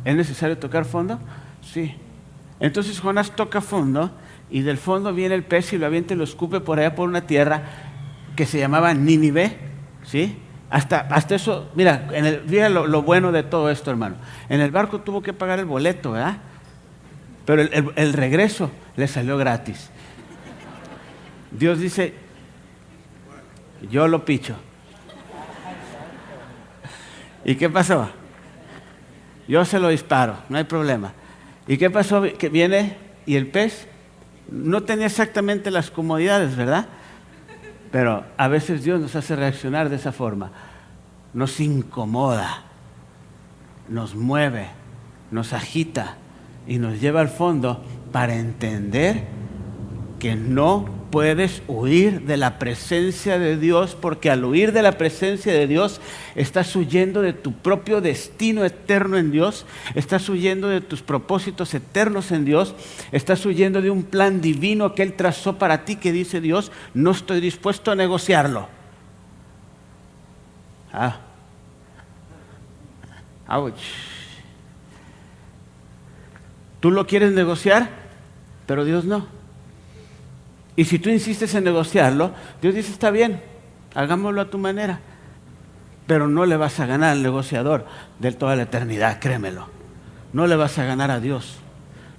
¿Es necesario tocar fondo? Sí. Entonces Jonás toca fondo y del fondo viene el pez y lo avienta y lo escupe por allá por una tierra que se llamaba Nínive, ¿sí? Hasta eso, mira, mira lo bueno de todo esto, hermano. En el barco tuvo que pagar el boleto, ¿verdad? Pero el regreso le salió gratis. Dios dice, yo lo picho. ¿Y qué pasó? Yo se lo disparo, no hay problema. ¿Y qué pasó? Que viene y el pez no tenía exactamente las comodidades, ¿verdad? Pero a veces Dios nos hace reaccionar de esa forma. Nos incomoda, nos mueve, nos agita y nos lleva al fondo para entender que no puedes huir de la presencia de Dios, porque al huir de la presencia de Dios estás huyendo de tu propio destino eterno en Dios, estás huyendo de tus propósitos eternos en Dios, estás huyendo de un plan divino que Él trazó para ti, que dice Dios, no estoy dispuesto a negociarlo. Ouch. Tú lo quieres negociar, pero Dios no. Y si tú insistes en negociarlo, Dios dice, está bien, hagámoslo a tu manera. Pero no le vas a ganar al negociador de toda la eternidad, créemelo. No le vas a ganar a Dios.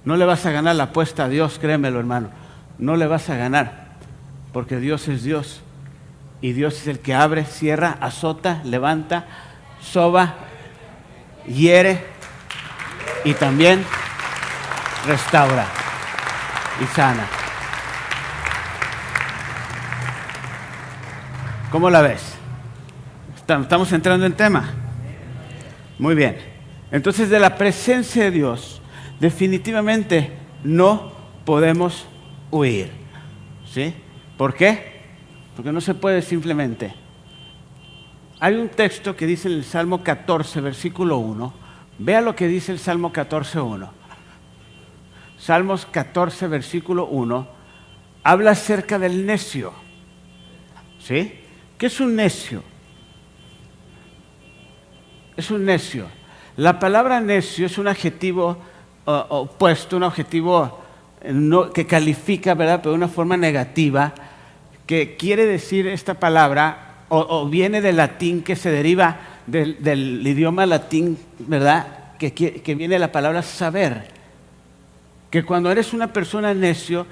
No le vas a ganar la apuesta a Dios, créemelo, hermano. No le vas a ganar, porque Dios es Dios. Y Dios es el que abre, cierra, azota, levanta, soba, hiere y también restaura y sana. ¿Cómo la ves? ¿Estamos entrando en tema? Muy bien. Entonces, de la presencia de Dios, definitivamente no podemos huir. ¿Sí? ¿Por qué? Porque no se puede simplemente. Hay un texto que dice en el Salmo 14, versículo 1. Vea lo que dice el Salmo 14, 1. Salmos 14, versículo 1. Habla acerca del necio. ¿Sí? ¿Qué es un necio? Es un necio. La palabra necio es un adjetivo opuesto, un adjetivo que califica, ¿verdad?, pero de una forma negativa, que quiere decir esta palabra, o viene del latín, que se deriva del idioma latín, ¿verdad?, que viene de la palabra saber. Que cuando eres una persona necia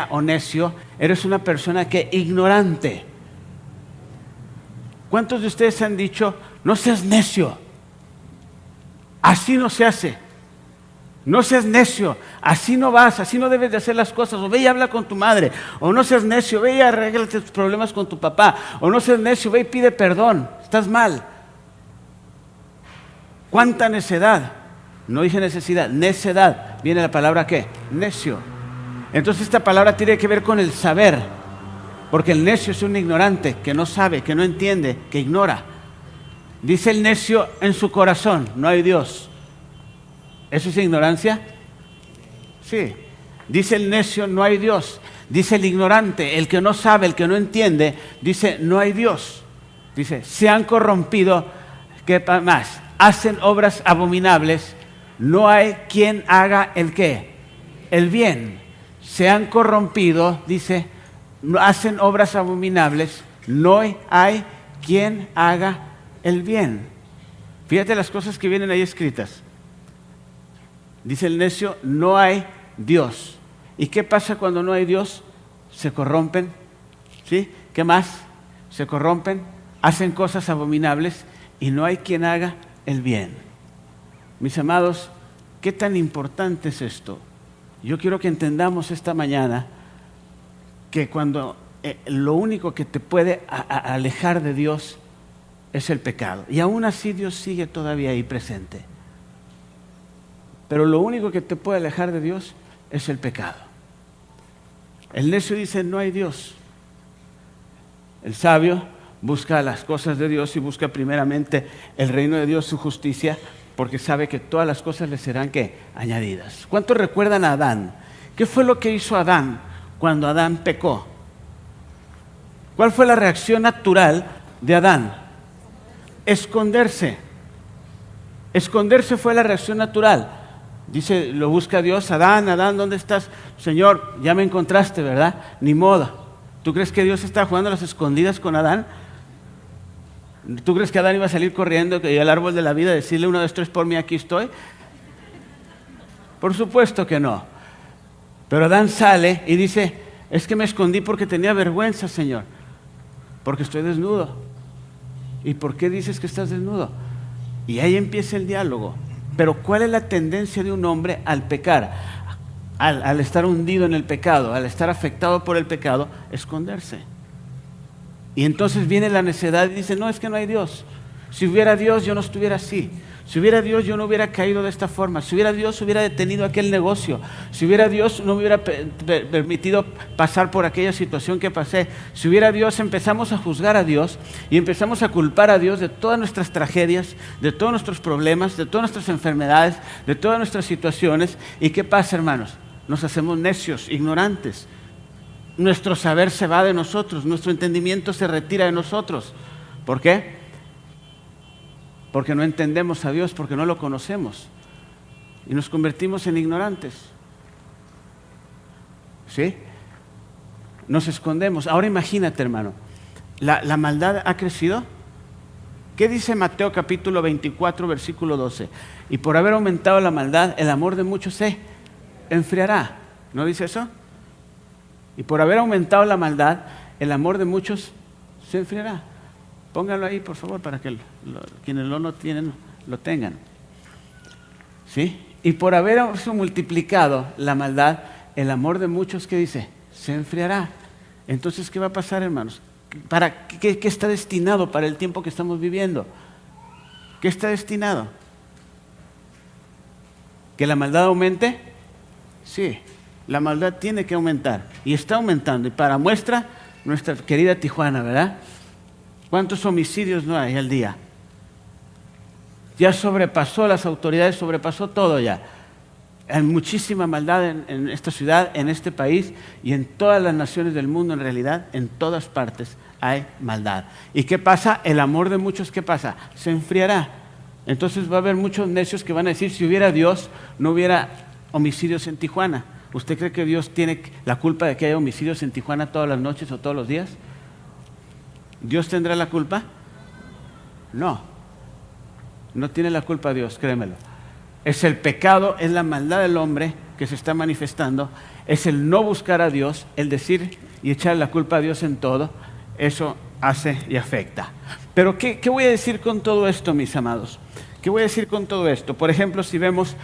o necio, eres una persona que ignorante. ¿Cuántos de ustedes han dicho, no seas necio? Así no se hace. No seas necio, así no vas, así no debes de hacer las cosas. O ve y habla con tu madre. O no seas necio, ve y arréglate tus problemas con tu papá. O no seas necio, ve y pide perdón. Estás mal. ¿Cuánta necedad? No dije necesidad, necedad. Viene la palabra ¿qué? Necio. Entonces esta palabra tiene que ver con el saber. Porque el necio es un ignorante que no sabe, que no entiende, que ignora. Dice el necio en su corazón, no hay Dios. ¿Eso es ignorancia? Sí. Dice el necio, no hay Dios. Dice el ignorante, el que no sabe, el que no entiende, dice, no hay Dios. Dice, se han corrompido, ¿qué más? Hacen obras abominables, no hay quien haga el ¿qué? El bien. Se han corrompido, dice, hacen obras abominables, no hay quien haga el bien. Fíjate las cosas que vienen ahí escritas. Dice el necio, no hay Dios. ¿Y qué pasa cuando no hay Dios? Se corrompen. ¿Sí? ¿Qué más? Se corrompen, hacen cosas abominables y no hay quien haga el bien. Mis amados, ¿qué tan importante es esto? Yo quiero que entendamos esta mañana que cuando lo único que te puede alejar de Dios es el pecado. Y aún así Dios sigue todavía ahí presente. Pero lo único que te puede alejar de Dios es el pecado. El necio dice, no hay Dios. El sabio busca las cosas de Dios y busca primeramente el reino de Dios, su justicia, porque sabe que todas las cosas le serán ¿qué? Añadidas. ¿Cuántos recuerdan a Adán? ¿Qué fue lo que hizo Adán cuando Adán pecó? ¿Cuál fue la reacción natural de Adán? Esconderse. Esconderse fue la reacción natural. Dice, lo busca Dios, Adán, Adán, ¿dónde estás? Señor, ya me encontraste, ¿verdad? Ni modo. ¿Tú crees que Dios está jugando a las escondidas con Adán? ¿Tú crees que Adán iba a salir corriendo y al árbol de la vida decirle 1, 2, 3 por mí, aquí estoy? Por supuesto que no. Pero Adán sale y dice, es que me escondí porque tenía vergüenza, Señor, porque estoy desnudo. ¿Y por qué dices que estás desnudo? Y ahí empieza el diálogo. Pero ¿cuál es la tendencia de un hombre al pecar? Al estar hundido en el pecado, al estar afectado por el pecado, esconderse. Y entonces viene la necedad y dice, no, es que no hay Dios. Si hubiera Dios, yo no estuviera así. Si hubiera Dios, yo no hubiera caído de esta forma. Si hubiera Dios, hubiera detenido aquel negocio. Si hubiera Dios, no me hubiera permitido pasar por aquella situación que pasé. Si hubiera Dios, empezamos a juzgar a Dios y empezamos a culpar a Dios de todas nuestras tragedias, de todos nuestros problemas, de todas nuestras enfermedades, de todas nuestras situaciones. ¿Y qué pasa, hermanos? Nos hacemos necios, ignorantes. Nuestro saber se va de nosotros, nuestro entendimiento se retira de nosotros. ¿Por qué? Porque no entendemos a Dios, porque no lo conocemos. Y nos convertimos en ignorantes. ¿Sí? Nos escondemos. Ahora imagínate, hermano, ¿la maldad ha crecido? ¿Qué dice Mateo capítulo 24, versículo 12? Y por haber aumentado la maldad, el amor de muchos se enfriará. ¿No dice eso? Y por haber aumentado la maldad, el amor de muchos se enfriará. Póngalo ahí, por favor, para que quienes no tienen, lo tengan. ¿Sí? Y por haberse multiplicado la maldad, el amor de muchos, ¿qué dice? Se enfriará. Entonces, ¿qué va a pasar, hermanos? ¿Qué está destinado para el tiempo que estamos viviendo? ¿Qué está destinado? ¿Que la maldad aumente? Sí, la maldad tiene que aumentar. Y está aumentando. Y para muestra, nuestra querida Tijuana, ¿verdad? ¿Cuántos homicidios no hay al día? Ya sobrepasó las autoridades, sobrepasó todo ya. Hay muchísima maldad en esta ciudad, en este país y en todas las naciones del mundo, en realidad, en todas partes hay maldad. ¿Y qué pasa? El amor de muchos, ¿qué pasa? Se enfriará. Entonces va a haber muchos necios que van a decir, si hubiera Dios, no hubiera homicidios en Tijuana. ¿Usted cree que Dios tiene la culpa de que haya homicidios en Tijuana todas las noches o todos los días? ¿Dios tendrá la culpa? No, no tiene la culpa Dios, créemelo. Es el pecado, es la maldad del hombre que se está manifestando, es el no buscar a Dios, el decir y echar la culpa a Dios en todo, eso hace y afecta. Pero ¿qué voy a decir con todo esto, mis amados? ¿Qué voy a decir con todo esto? Por ejemplo, si vemos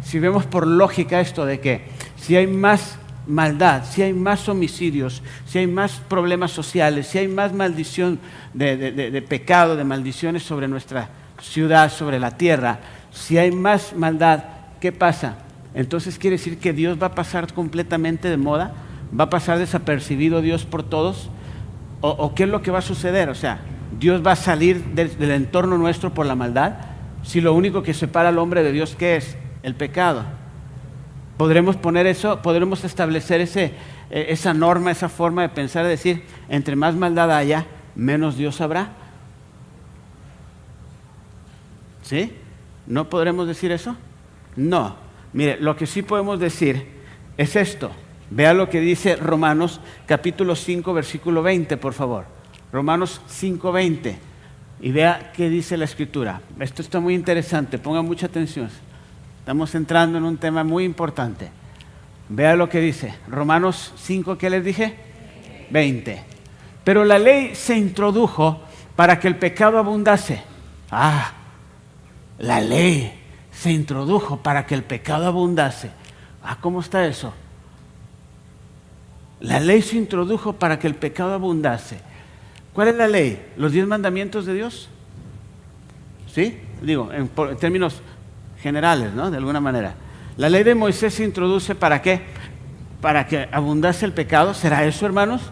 si vemos por lógica esto de que si hay más maldad, si hay más homicidios, si hay más problemas sociales, si hay más maldición de pecado, de maldiciones sobre nuestra ciudad, sobre la tierra, si hay más maldad, ¿qué pasa? Entonces quiere decir que Dios va a pasar completamente de moda, va a pasar desapercibido Dios por todos, o ¿qué es lo que va a suceder? O sea, Dios va a salir del entorno nuestro por la maldad, si lo único que separa al hombre de Dios, ¿qué es? El pecado. ¿Podremos poner eso? ¿Podremos establecer esa norma, esa forma de pensar, de decir, entre más maldad haya, menos Dios habrá? ¿Sí? ¿No podremos decir eso? No. Mire, lo que sí podemos decir es esto. Vea lo que dice Romanos capítulo 5, versículo 20, por favor. Romanos 5, 20. Y vea qué dice la Escritura. Esto está muy interesante, ponga mucha atención. Estamos entrando en un tema muy importante. Vea lo que dice. Romanos 5, ¿qué les dije? 20. Pero la ley se introdujo para que el pecado abundase. La ley se introdujo para que el pecado abundase. ¿Cómo está eso? La ley se introdujo para que el pecado abundase. ¿Cuál es la ley? ¿Los 10 mandamientos de Dios? ¿Sí? Digo, en términos generales, ¿no? De alguna manera. La ley de Moisés se introduce ¿para qué? Para que abundase el pecado. ¿Será eso, hermanos?